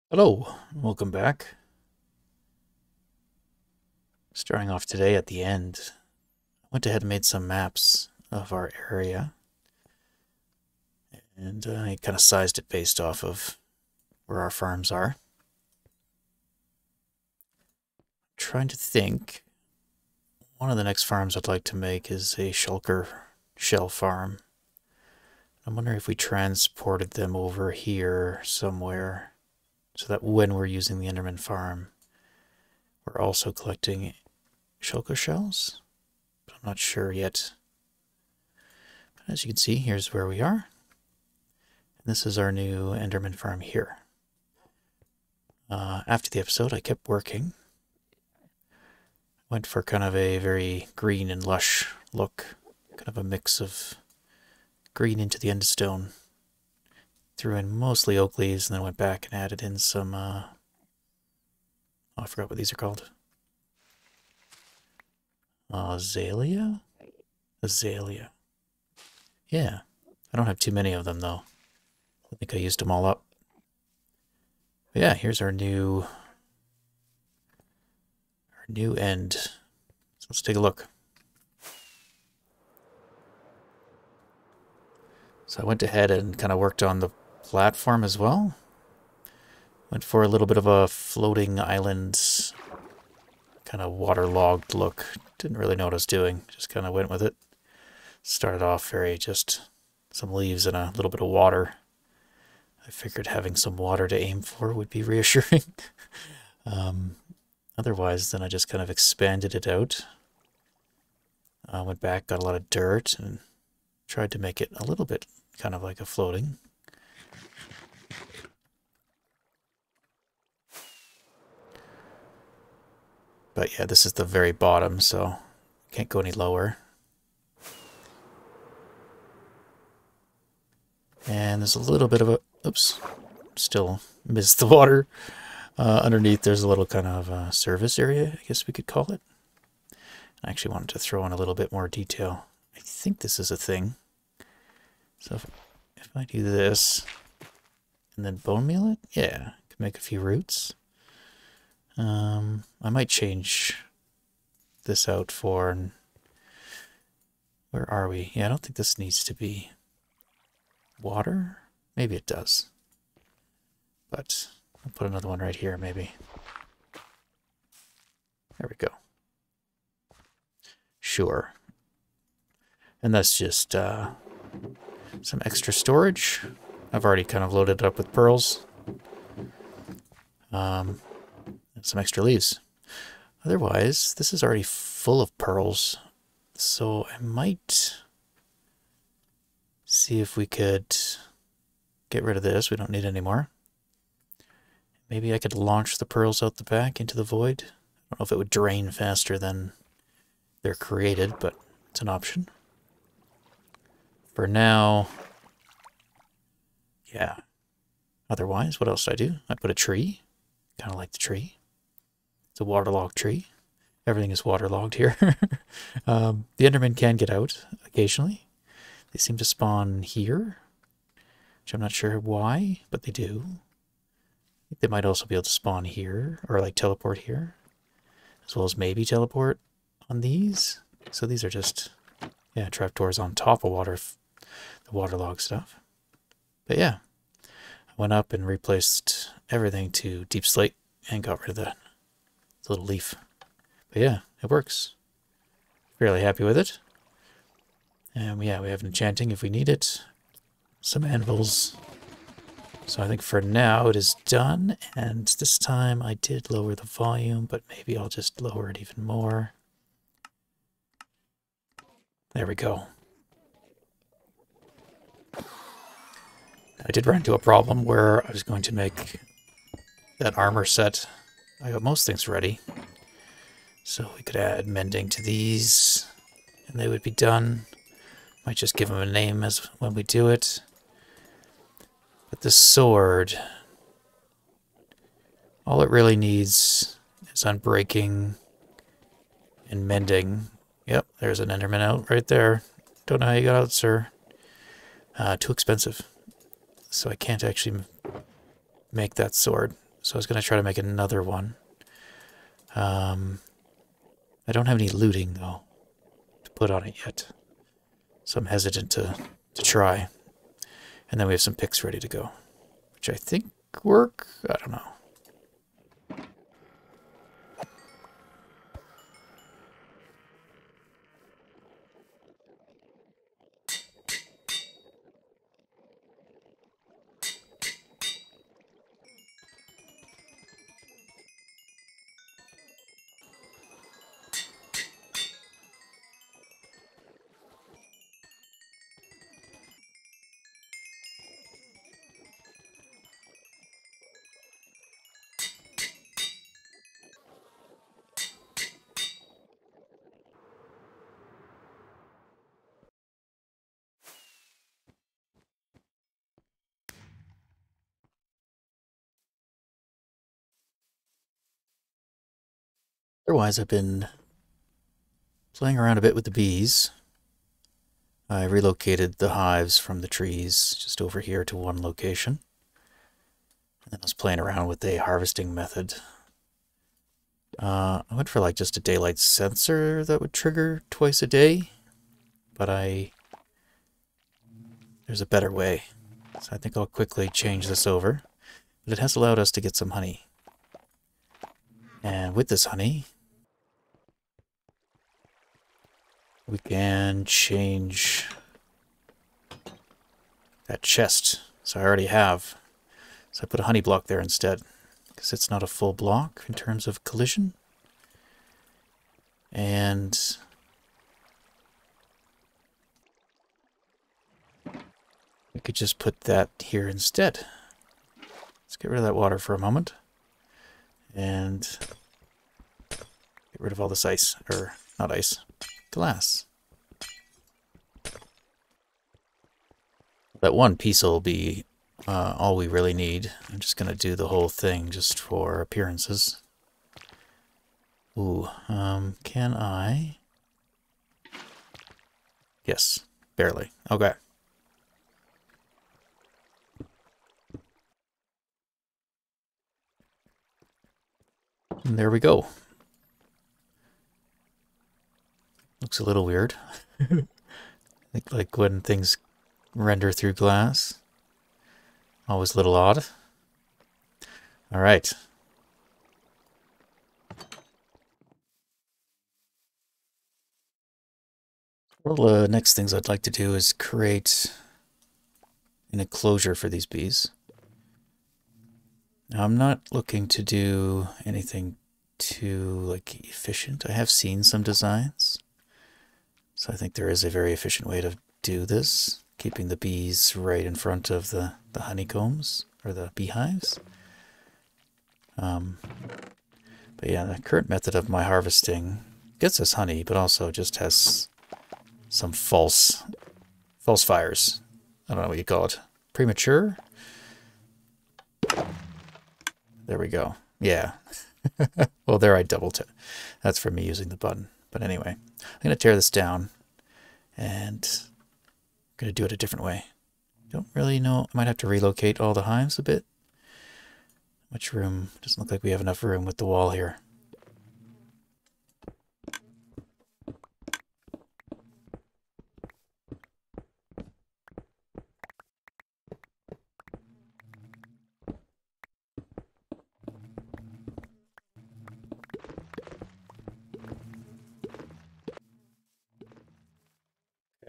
Hello, welcome back. Starting off today at the end, I went ahead and made some maps of our area, and I kind of sized it based off of where our farms are. Trying to think, one of the next farms I'd like to make is a shulker shell farm. I'm wondering if we transported them over here somewhere, so that when we're using the enderman farm, we're also collecting shulker shells, but I'm not sure yet. But as you can see, here's where we are. And this is our new enderman farm here. After the episode, I kept working. Went for kind of a very green and lush look, kind of a mix of green into the endstone. Threw in mostly oak leaves and then went back and added in some, oh, I forgot what these are called. Azalea? Azalea. Yeah, I don't have too many of them though. I think I used them all up. But yeah, here's our new end. So let's take a look. So I went ahead and kind of worked on the platform as well. Went for a little bit of a floating island, kind of waterlogged look. Didn't really know what I was doing, just kind of went with it. Started off very just some leaves and a little bit of water. I figured having some water to aim for would be reassuring. Otherwise, then I just kind of expanded it out. Went back, got a lot of dirt, and tried to make it a little bit kind of like a floating. But yeah, this is the very bottom, so can't go any lower. And there's a little bit of a, oops, still missed the water. Underneath there's a little kind of service area, I guess we could call it. I actually wanted to throw in a little bit more detail. I think this is a thing. So if I do this and then bone meal it, yeah, I can make a few roots. I might change this out for, where are we? Yeah, I don't think this needs to be water. Maybe it does. But I'll put another one right here, maybe. There we go. Sure. And that's just some extra storage. I've already kind of loaded it up with pearls. And some extra leaves. Otherwise, this is already full of pearls. So I might see if we could get rid of this. We don't need any more. Maybe I could launch the pearls out the back into the void. I don't know if it would drain faster than they're created, but it's an option. For now, yeah. Otherwise, what else did I do? I put a tree. Kind of like the tree. It's a waterlogged tree. Everything is waterlogged here. The endermen can get out occasionally. They seem to spawn here, which I'm not sure why, but they do. I think they might also be able to spawn here, or like teleport here, as well as maybe teleport on these. So these are just, yeah, trapdoors on top of the waterlogged stuff. But yeah, I went up and replaced everything to deep slate and got rid of that little leaf. But yeah, it works. Fairly happy with it. And yeah, we have enchanting if we need it. Some anvils. So I think for now it is done. And this time I did lower the volume, but maybe I'll just lower it even more. There we go. I did run into a problem where I was going to make that armor set. I got most things ready. So we could add mending to these, and they would be done. Might just give them a name as when we do it. But the sword, all it really needs is unbreaking and mending. Yep, there's an enderman out right there. Don't know how you got out, sir. Too expensive. So I can't actually make that sword. So I was going to try to make another one. I don't have any looting, though, to put on it yet. So I'm hesitant to try. And then we have some picks ready to go, which I think work. I don't know. Otherwise, I've been playing around a bit with the bees. I relocated the hives from the trees just over here to one location. And then I was playing around with a harvesting method. I went for like just a daylight sensor that would trigger twice a day, but there's a better way. So I think I'll quickly change this over. But it has allowed us to get some honey. And with this honey, we can change that chest. So I already have. So I put a honey block there instead, because it's not a full block in terms of collision. And we could just put that here instead. Let's get rid of that water for a moment. And get rid of all this ice, or not ice, glass. That one piece will be all we really need. I'm just going to do the whole thing just for appearances. Ooh, can I? Yes, barely. Okay. And there we go. Looks a little weird. like when things render through glass. Always a little odd. All right. Well, next things I'd like to do is create an enclosure for these bees. Now, I'm not looking to do anything too efficient. I have seen some designs, so I think there is a very efficient way to do this, keeping the bees right in front of the honeycombs or the beehives. But yeah, the current method of my harvesting gets us honey, but also just has some false fires. I don't know what you call it. Premature? There we go. Yeah. Well, there I double tap. That's from me using the button. But anyway, I'm going to tear this down and I'm going to do it a different way. Don't really know. I might have to relocate all the hives a bit. Much room? Doesn't look like we have enough room with the wall here.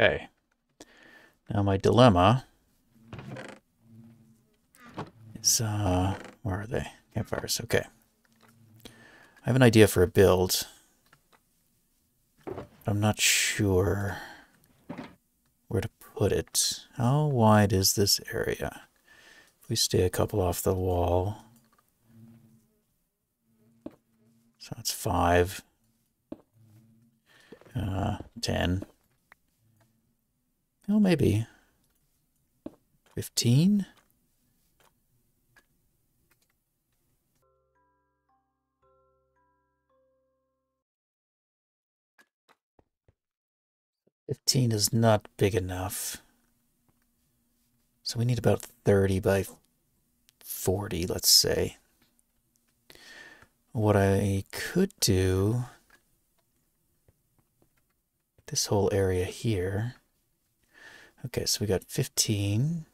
Okay. Now my dilemma is, where are they? Campfires, okay. I have an idea for a build. I'm not sure where to put it. How wide is this area? If we stay a couple off the wall. So that's 5. 10. Oh, maybe 15. $15 is not big enough. So we need about 30 by 40, let's say. What I could do, this whole area here. Okay, so we got 15.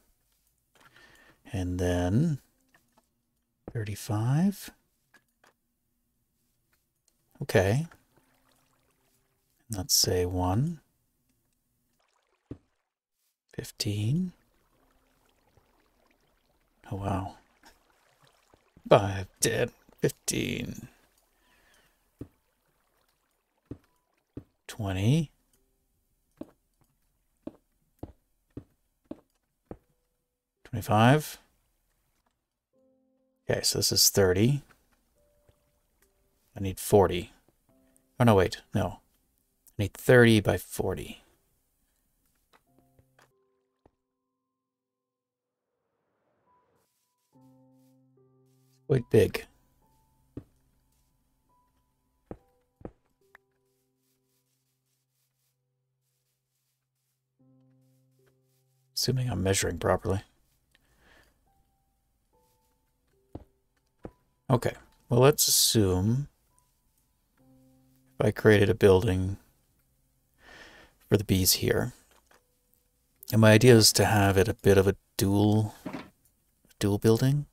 And then 35. Okay. Let's say 1. 15. Oh, wow. 5, 10, 15. 20. 25. Okay, so this is 30. I need 40. Oh, no, wait. No. I need 30 by 40. Quite big. Assuming I'm measuring properly. Okay, well, let's assume if I created a building for the bees here, and my idea is to have it a bit of a dual building,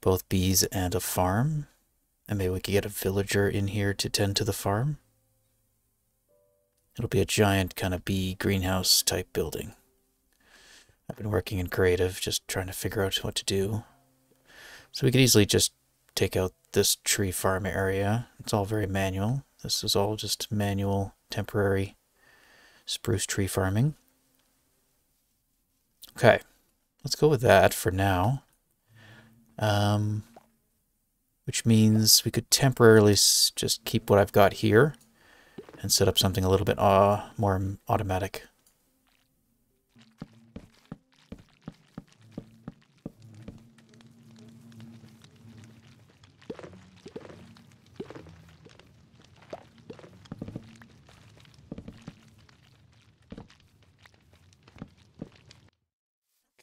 both bees and a farm, and maybe we could get a villager in here to tend to the farm. It'll be a giant kind of bee greenhouse type building. I've been working in creative, just trying to figure out what to do. So we could easily just take out this tree farm area. It's all very manual. This is all just manual, temporary spruce tree farming. Okay, let's go with that for now. Which means we could temporarily just keep what I've got here and set up something a little bit more automatic.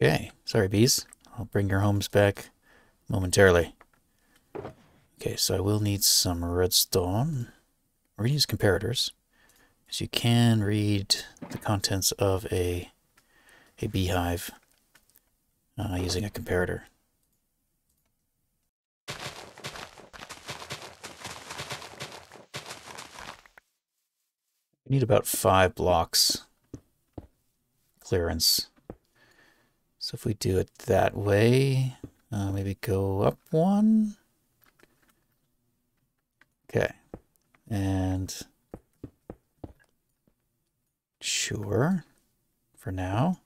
Okay, sorry bees. I'll bring your homes back momentarily. Okay, so I will need some redstone. We're going to use comparators, as you can read the contents of a beehive using a comparator. We need about 5 blocks clearance. So if we do it that way, maybe go up 1. Okay, and sure, for now.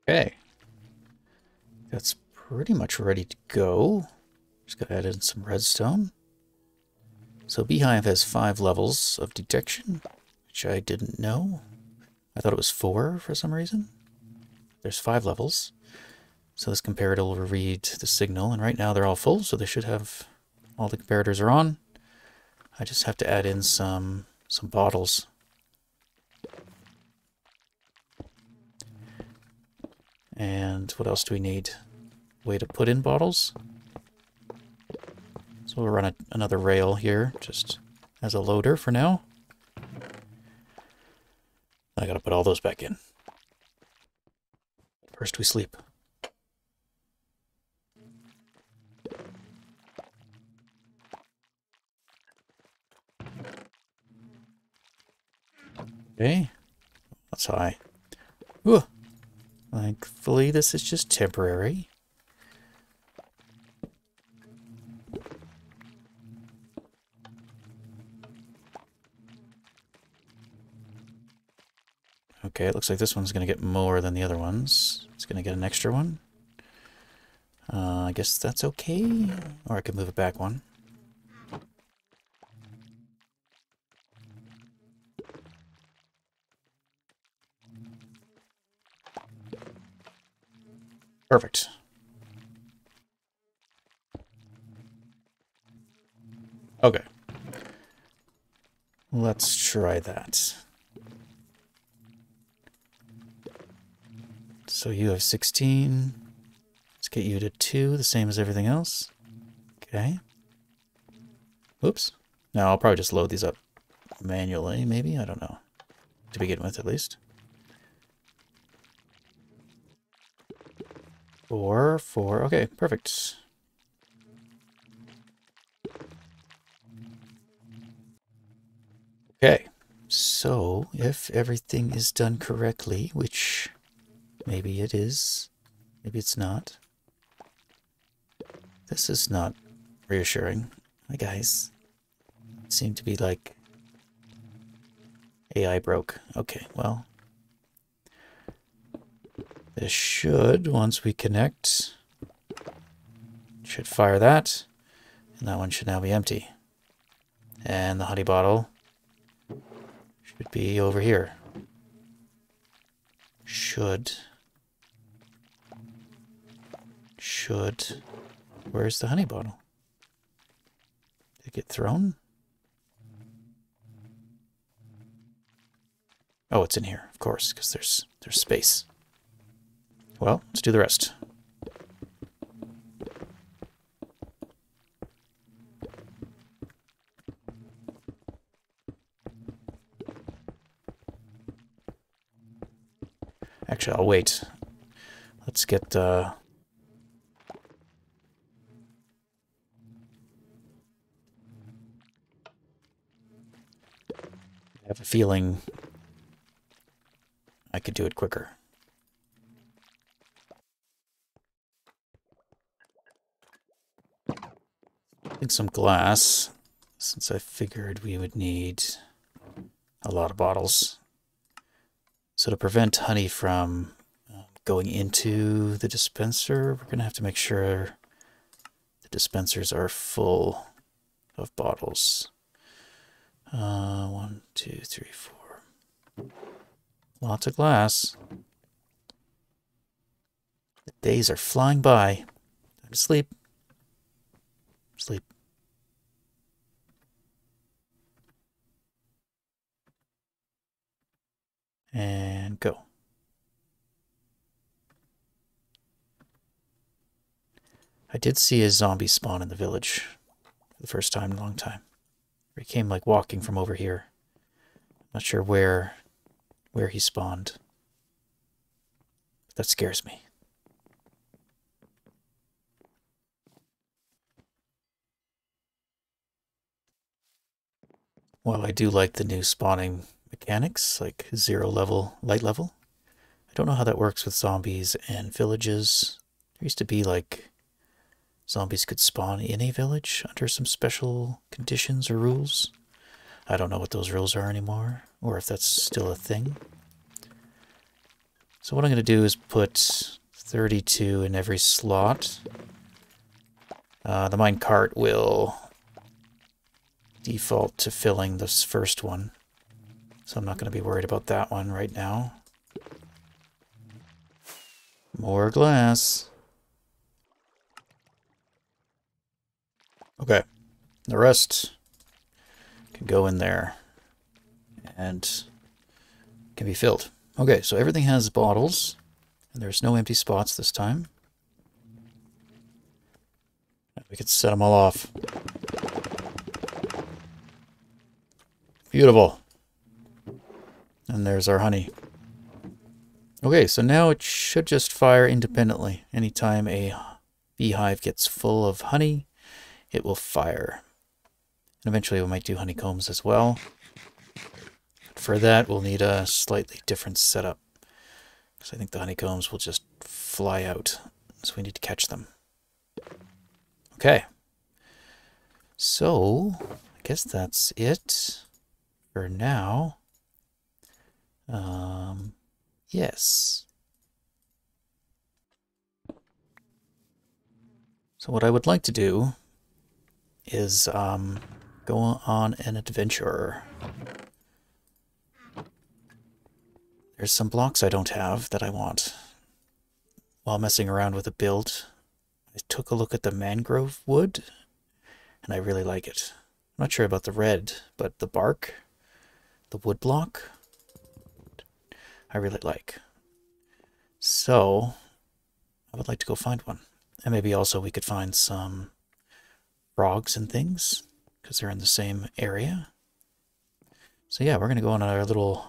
Okay, that's pretty much ready to go. Just gotta add in some redstone. So Beehive has 5 levels of detection, which I didn't know. I thought it was 4 for some reason. There's 5 levels. So this comparator will read the signal, and right now they're all full, so they should have all the comparators are on. I just have to add in some bottles. And what else do we need? Way to put in bottles. So we'll run another rail here, just as a loader for now. put all those back in. First we sleep. Okay. That's high. Ooh. Thankfully, this is just temporary. Okay, it looks like this one's going to get more than the other ones. It's going to get an extra one. I guess that's okay. Or I could move it back one. Perfect. Okay. Let's try that. So you have 16. Let's get you to 2, the same as everything else. Okay. Oops. Now I'll probably just load these up manually, maybe? I don't know. To begin with, at least. 4, 4. Okay, perfect. Okay. So, if everything is done correctly, which maybe it is, maybe it's not. This is not reassuring. My guys seem to be like AI broke. Okay, well, this should, once we connect, should fire that, and that one should now be empty. And the honey bottle should be over here. Should. Where's the honey bottle? Did it get thrown? Oh, it's in here, of course, because there's space. Well, let's do the rest. Actually, I'll wait. Let's get I have a feeling I could do it quicker. I think some glass, since I figured we would need a lot of bottles. So to prevent honey from going into the dispenser, we're going to have to make sure the dispensers are full of bottles. 1, 2, 3, 4. Lots of glass. The days are flying by. Time to sleep. Sleep. And go. I did see a zombie spawn in the village for the first time in a long time. He came like walking from over here. Not sure where he spawned. But that scares me. Well, I do like the new spawning mechanics, like 0 level, light level. I don't know how that works with zombies and villages. There used to be like zombies could spawn in a village under some special conditions or rules. I don't know what those rules are anymore, or if that's still a thing. So what I'm going to do is put 32 in every slot. The minecart will default to filling this first one, so I'm not going to be worried about that one right now. More glass. Okay, the rest can go in there and can be filled. Okay, so everything has bottles, and there's no empty spots this time. We could set them all off. Beautiful. And there's our honey. Okay, so now it should just fire independently. Anytime a beehive gets full of honey, it will fire. And eventually we might do honeycombs as well. For that, we'll need a slightly different setup, because I think the honeycombs will just fly out, so we need to catch them. Okay. So, I guess that's it for now. Yes. So what I would like to do is go on an adventure. There's some blocks I don't have that I want. While messing around with a build, I took a look at the mangrove wood, and I really like it. I'm not sure about the red, but the bark, the wood block, I really like. So, I would like to go find one. And maybe also we could find some frogs and things, because they're in the same area. So yeah, we're going to go on our little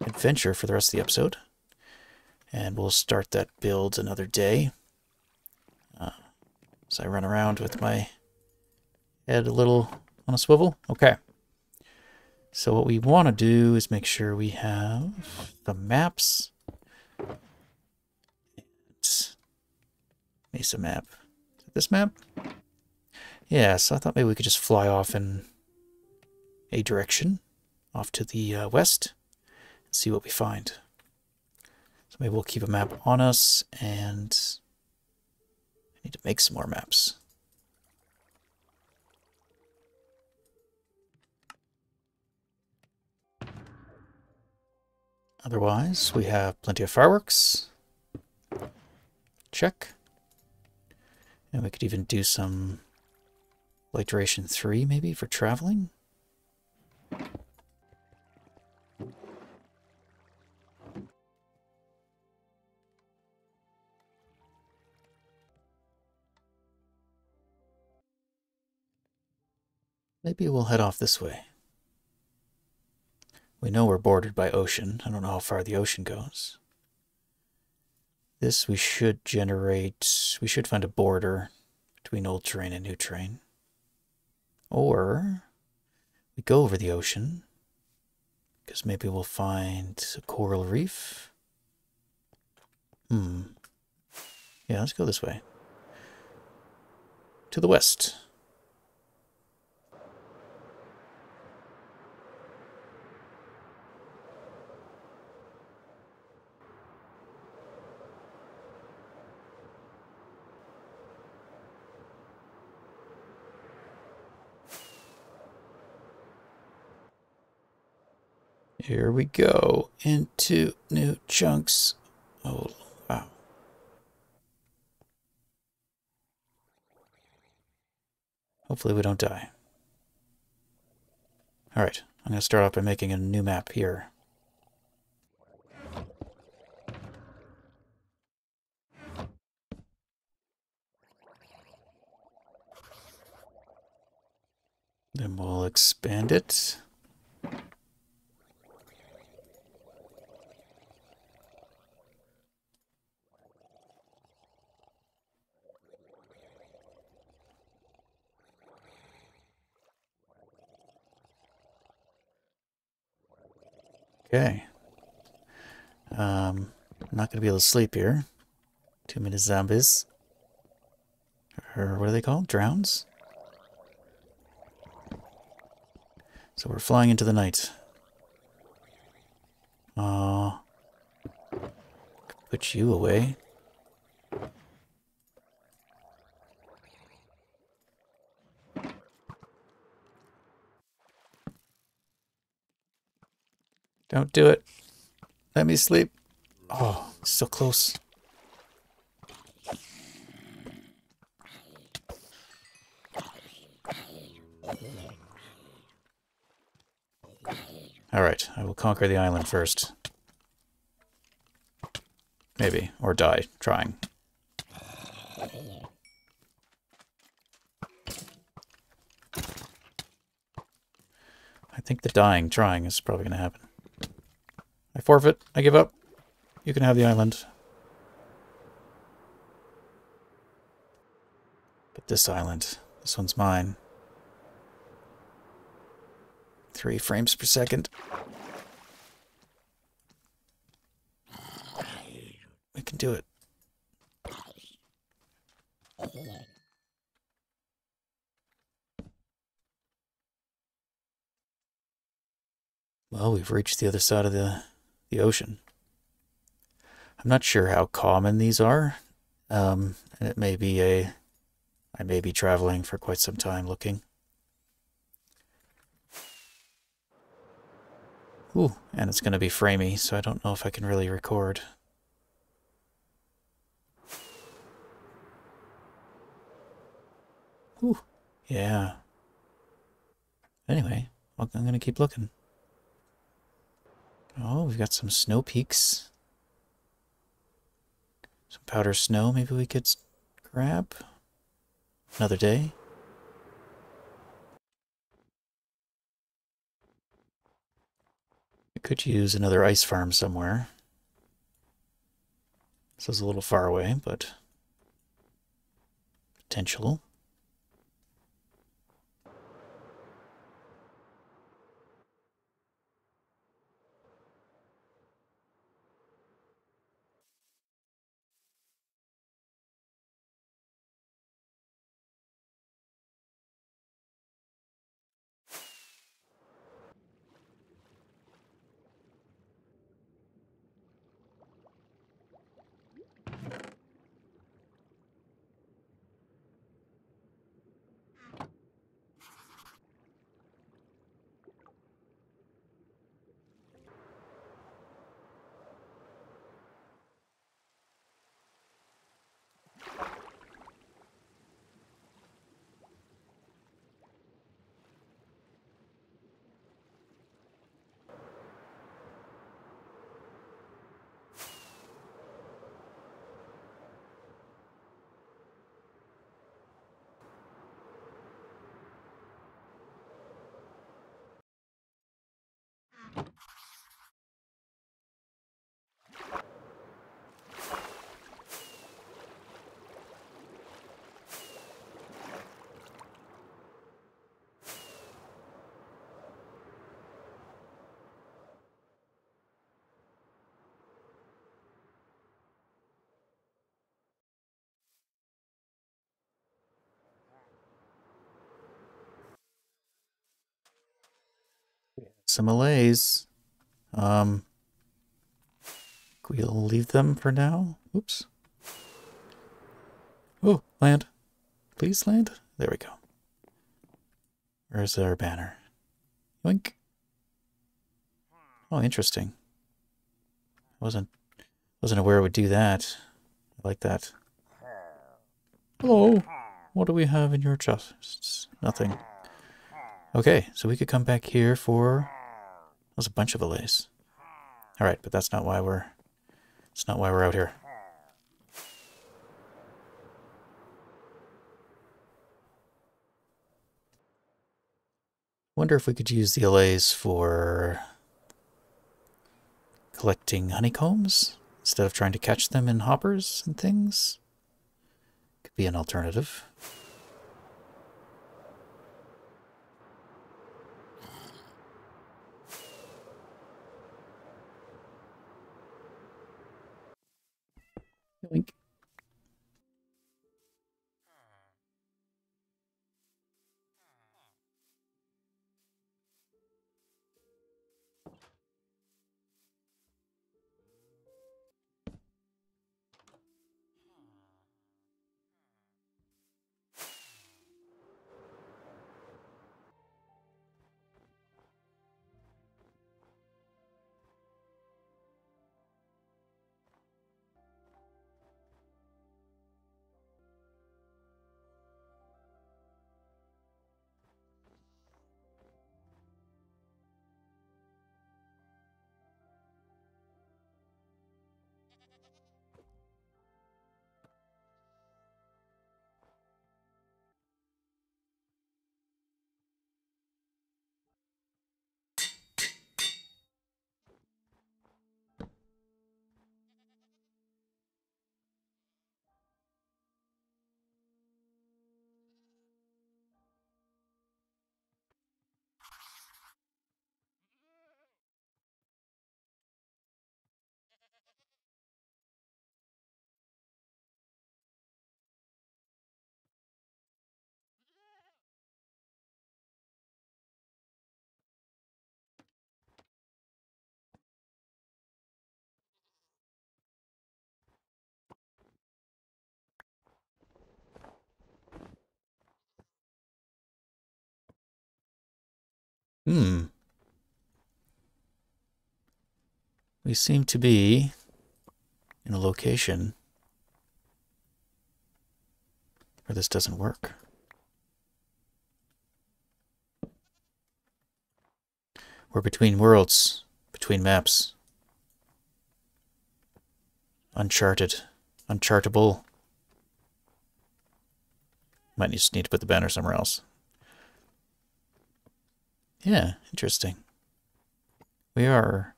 adventure for the rest of the episode. And we'll start that build another day. So I run around with my head a little on a swivel. Okay. So what we want to do is make sure we have the maps. Mesa map. Is it this map? Yeah, so I thought maybe we could just fly off in a direction, off to the west, and see what we find. So maybe we'll keep a map on us, and I need to make some more maps. Otherwise, we have plenty of fireworks. Check. And we could even do some light duration 3 maybe for traveling. Maybe we'll head off this way. We know we're bordered by ocean. I don't know how far the ocean goes. This we should generate... We should find a border between old terrain and new terrain. Or we go over the ocean, because maybe we'll find a coral reef. Yeah, let's go this way. To the west. Here we go, into new chunks. Oh, wow. Hopefully we don't die. Alright, I'm going to start off by making a new map here. Then we'll expand it. Okay. I'm not going to be able to sleep here. Too many zombies. Or what are they called? Drowns? So we're flying into the night. Put you away. Don't do it. Let me sleep. Oh, so close. Alright, I will conquer the island first. Maybe. Or die trying. I think the dying trying is probably going to happen. I forfeit. I give up. You can have the island. But this island, this one's mine. 3 frames per second. We can do it. Well, we've reached the other side of the ocean. I'm not sure how common these are. And it may be I may be traveling for quite some time looking. Ooh, and it's going to be framey, so I don't know if I can really record. Ooh, yeah. Anyway, I'm going to keep looking. Oh, we've got some snow peaks. Some powder snow maybe we could grab. Another day. We could use another ice farm somewhere. This is a little far away, but potential. Some allays. We'll leave them for now. Oops. Oh, land. Please land. There we go. Where's our banner? Yoink. Oh, interesting. Wasn't aware it would do that. I like that. Hello. What do we have in your chests? Nothing. Okay, so we could come back here for... There's a bunch of allays. Alright, but that's not why we're... It's not why we're out here. Wonder if we could use the allays for... collecting honeycombs? Instead of trying to catch them in hoppers and things? Could be an alternative. Yoink. Hmm. We seem to be in a location where this doesn't work. We're between worlds, between maps. Uncharted. Unchartable. Might just need to put the banner somewhere else. Yeah, interesting. We are...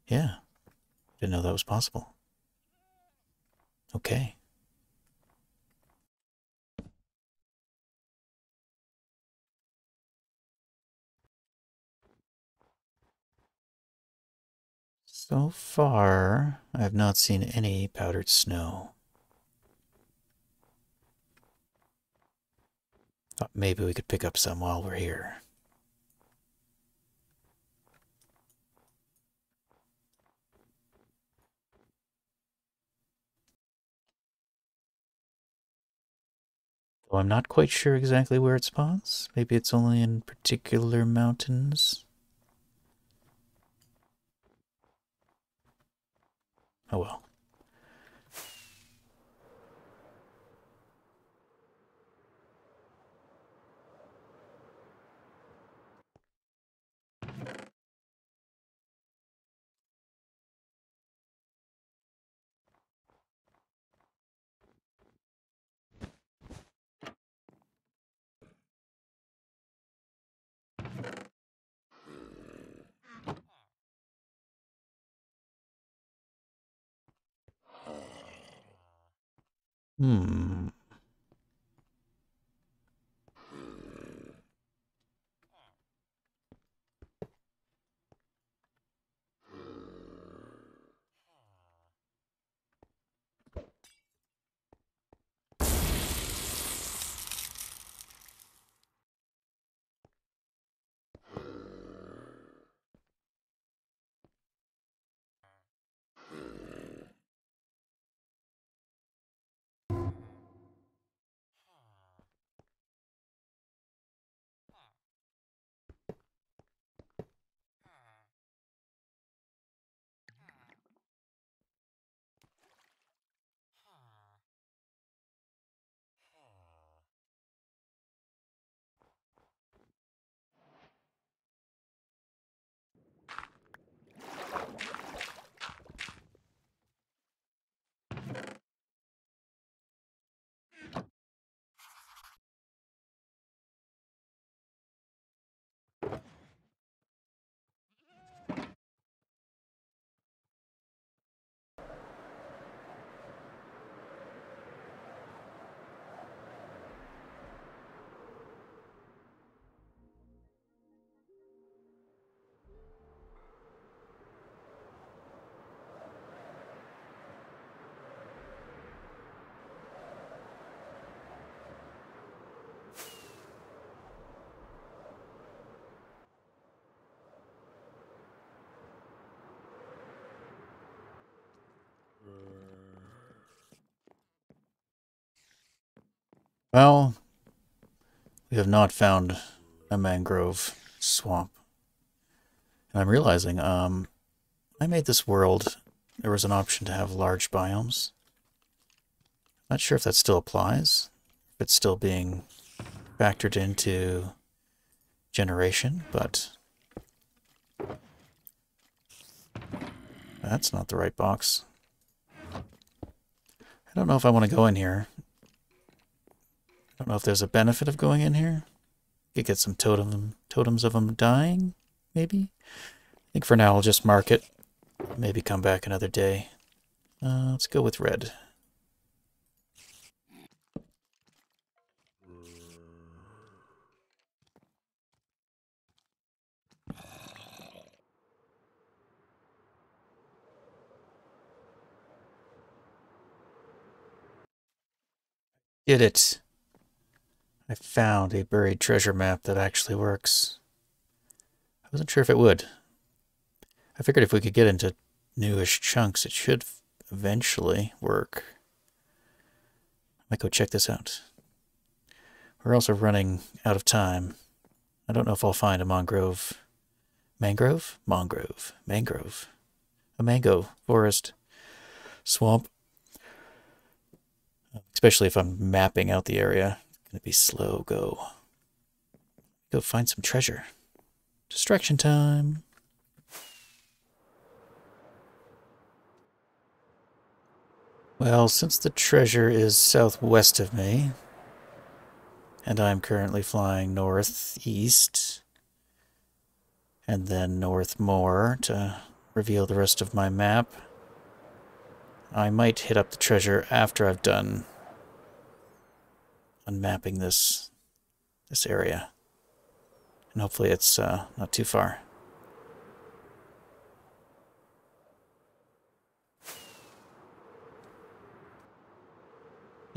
Yeah. Didn't know that was possible. Okay. So far, I have not seen any powdered snow. Thought maybe we could pick up some while we're here. Though I'm not quite sure exactly where it spawns. Maybe it's only in particular mountains. Oh well. Hmm. Well, we have not found a mangrove swamp. And I'm realizing, I made this world, there was an option to have large biomes. Not sure if that still applies, if it's still being factored into generation, but that's not the right box. I don't know if I want to go in here. I don't know if there's a benefit of going in here. Could get some totems of them dying, maybe? I think for now I'll just mark it. Maybe come back another day. Let's go with red. Did it! I found a buried treasure map that actually works. I wasn't sure if it would. I figured if we could get into newish chunks, it should eventually work. I might go check this out. We're also running out of time. I don't know if I'll find a mangrove. Mangrove? Mangrove. Mangrove. A mango forest. Swamp. Especially if I'm mapping out the area. It's going to be slow go. Go find some treasure. Distraction time. Well, since the treasure is southwest of me, and I'm currently flying northeast, and then north more to reveal the rest of my map, I might hit up the treasure after I've done unmapping this area. And hopefully it's not too far.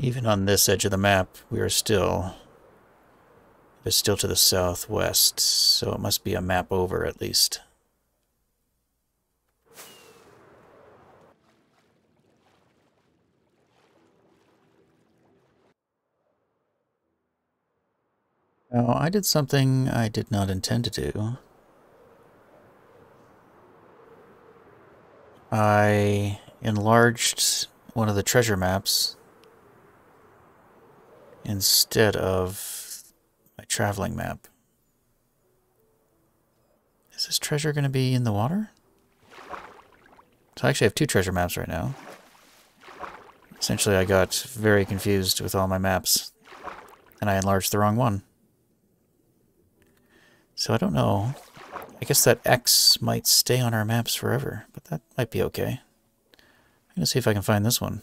Even on this edge of the map, it's still to the southwest, so it must be a map over at least. Now, I did something I did not intend to do. I enlarged one of the treasure maps instead of my traveling map. Is this treasure going to be in the water? So I actually have two treasure maps right now. Essentially, I got very confused with all my maps, and I enlarged the wrong one. So I don't know. I guess that X might stay on our maps forever, but that might be okay. I'm going to see if I can find this one.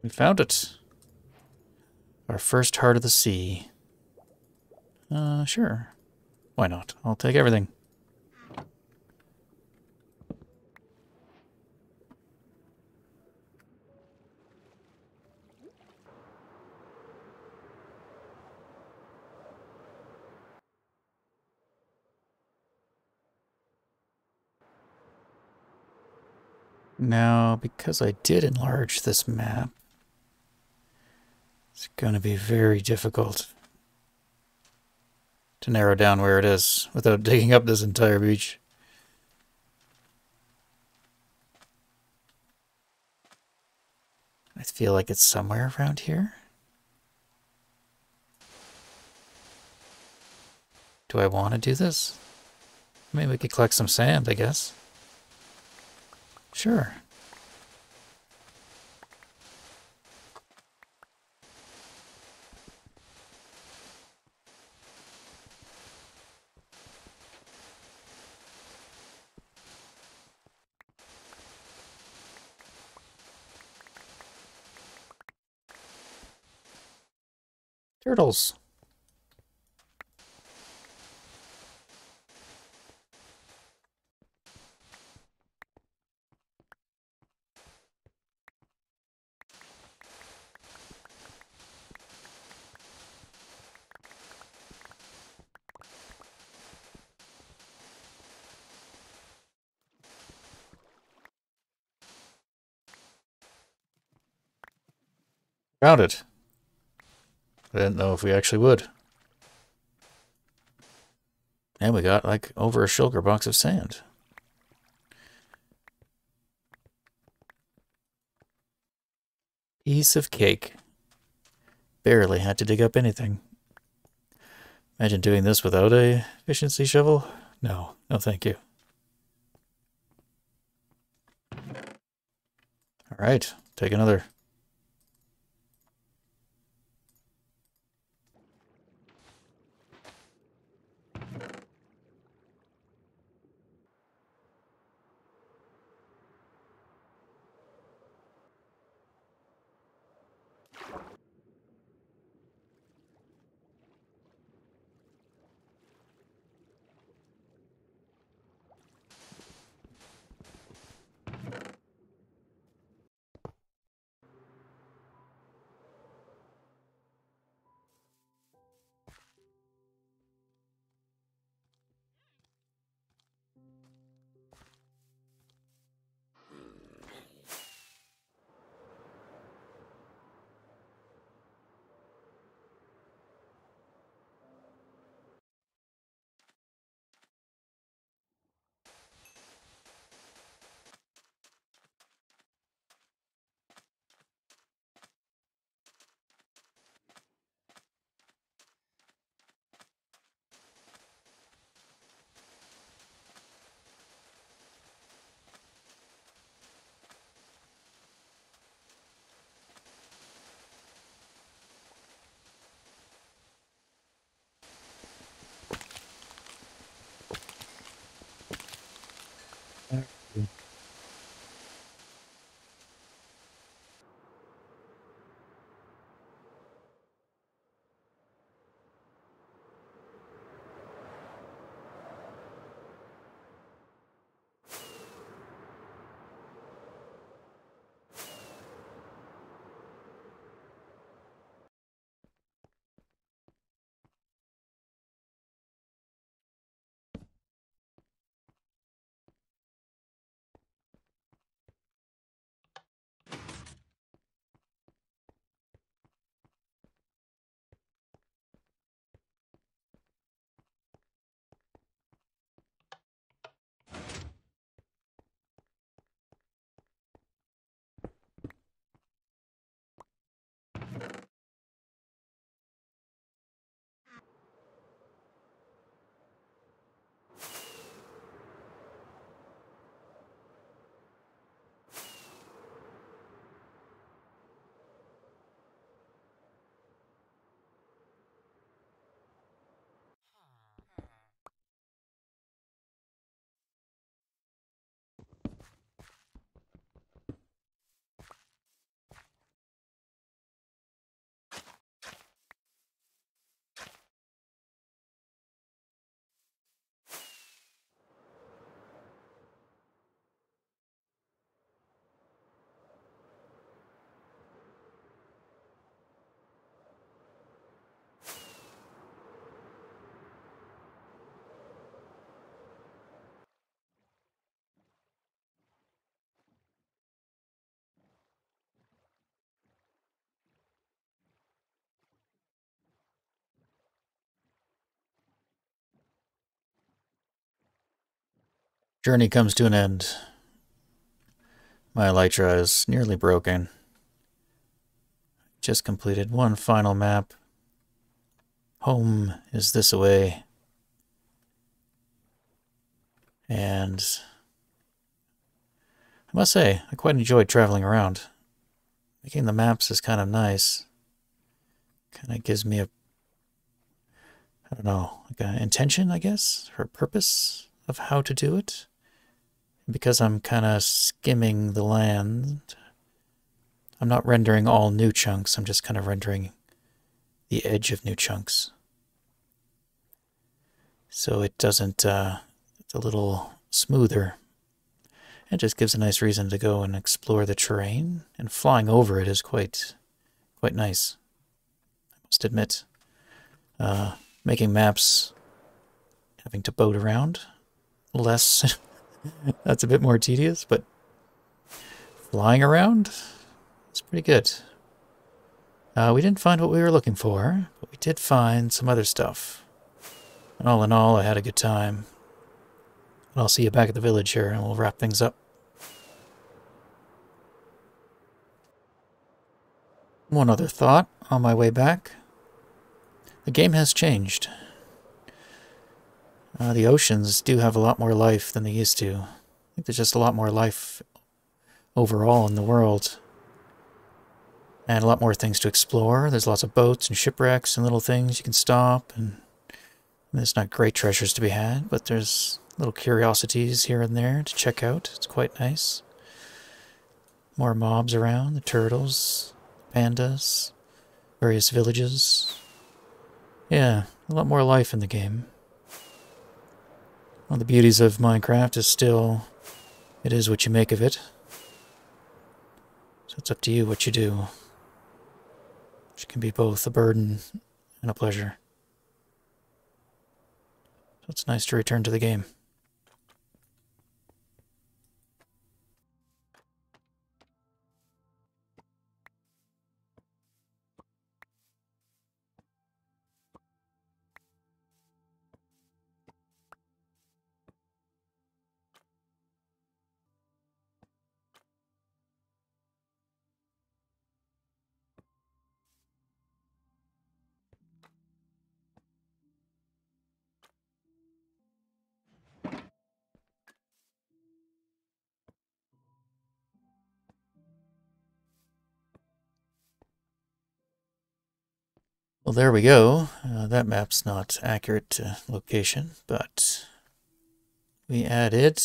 We found it. Our first heart of the sea. Sure. Why not? I'll take everything. Now, because I did enlarge this map, it's going to be very difficult to narrow down where it is without digging up this entire beach. I feel like it's somewhere around here. Do I want to do this? Maybe we could collect some sand, I guess. Sure. Turtles. Found it. I didn't know if we actually would. And we got like over a shulker box of sand. Piece of cake. Barely had to dig up anything. Imagine doing this without a efficiency shovel? No, no thank you. All right, take another. Journey comes to an end. My elytra is nearly broken. Just completed one final map. Home is this away. And I must say, I quite enjoyed traveling around. Making the maps is kind of nice. Kind of gives me a, I don't know, like an intention, I guess, or a purpose of how to do it. And because I'm kind of skimming the land, I'm not rendering all new chunks, I'm just kind of rendering the edge of new chunks. So it doesn't, it's a little smoother. It just gives a nice reason to go and explore the terrain, and flying over it is quite nice, I must admit. Making maps, having to boat around, less, that's a bit more tedious, but flying around, it's pretty good. We didn't find what we were looking for, but we did find some other stuff. And all in all, I had a good time. I'll see you back at the village here, and we'll wrap things up. One other thought on my way back. The game has changed. The oceans do have a lot more life than they used to. I think there's just a lot more life overall in the world. And a lot more things to explore. There's lots of boats and shipwrecks and little things you can stop. And there's not great treasures to be had, but there's little curiosities here and there to check out. It's quite nice. More mobs around, the turtles, pandas, various villages. Yeah, a lot more life in the game. One of the beauties of Minecraft is still, it is what you make of it. So it's up to you what you do. Which can be both a burden and a pleasure. So it's nice to return to the game. Well, there we go. That map's not accurate to location, but we added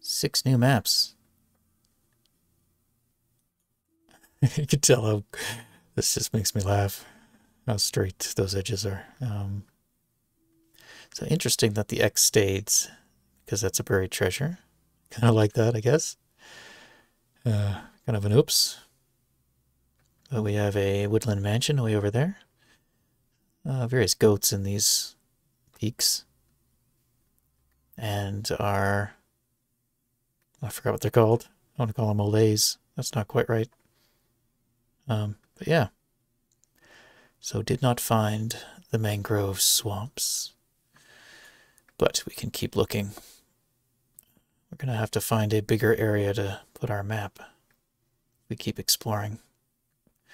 6 new maps. You can tell how this just makes me laugh. How straight those edges are. So interesting that the X stayed, because that's a buried treasure. Kind of like that, I guess. Kind of an oops. But we have a woodland mansion way over there. Various goats in these peaks. And our... I forgot what they're called. I want to call them olays. That's not quite right. But yeah. So did not find the mangrove swamps. But we can keep looking. We're going to have to find a bigger area to put our map. We keep exploring.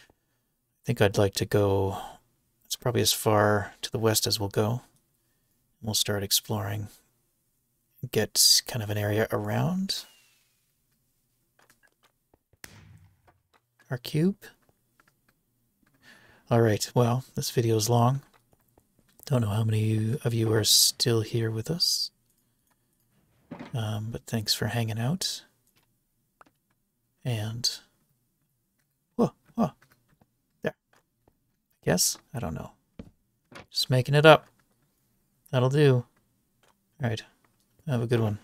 I think I'd like to go... It's probably as far to the west as we'll go. We'll start exploring. Get kind of an area around our cube. Alright, well, this video is long. Don't know how many of you are still here with us. But thanks for hanging out. And... Whoa, whoa. There. I guess? I don't know. Just making it up. That'll do. Alright. Have a good one.